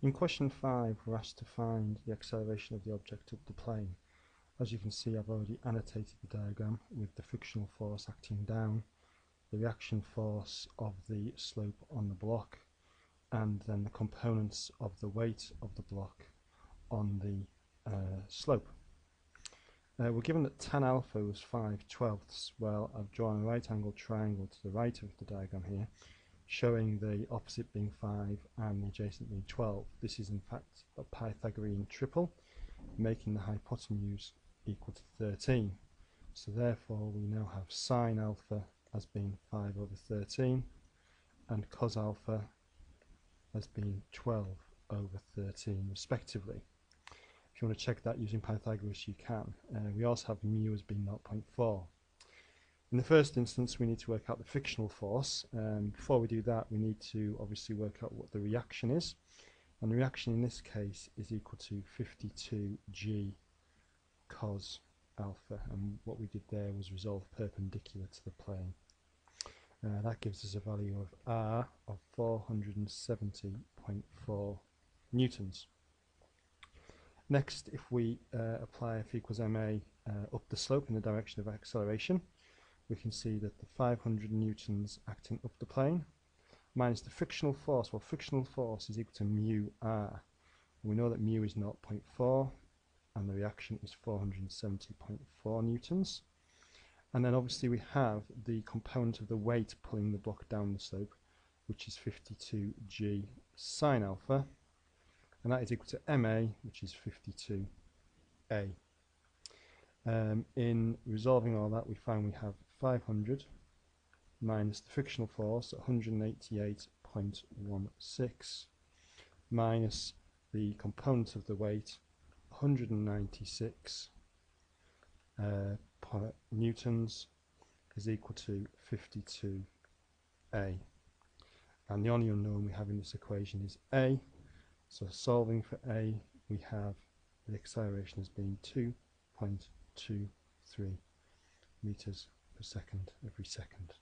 In question 5, we're asked to find the acceleration of the object up the plane. As you can see, I've already annotated the diagram with the frictional force acting down, the reaction force of the slope on the block, and then the components of the weight of the block on the slope. We're given that tan alpha was 5/12. Well, I've drawn a right angled triangle to the right of the diagram here, showing the opposite being 5 and the adjacent being 12. This is in fact a Pythagorean triple, making the hypotenuse equal to 13. So therefore we now have sine alpha as being 5/13 and cos alpha as being 12/13 respectively. If you want to check that using Pythagoras, you can. We also have mu as being 0.4. In the first instance, we need to work out the frictional force. Before we do that, we need to obviously work out what the reaction is. And the reaction in this case is equal to 52g cos alpha. And what we did there was resolve perpendicular to the plane. That gives us a value of R of 470.4 newtons. Next, if we apply F equals ma up the slope in the direction of acceleration, we can see that the 500 newtons acting up the plane minus the frictional force. Well, frictional force is equal to mu r. We know that mu is 0.4 and the reaction is 470.4 newtons. And then obviously we have the component of the weight pulling the block down the slope, which is 52g sine alpha, and that is equal to ma, which is 52a. In resolving all that, we find we have 500 minus the frictional force at 188.16 minus the component of the weight 196 newtons is equal to 52a. And the only unknown we have in this equation is a. So solving for a, we have the acceleration as being 2.23 meters per second every second.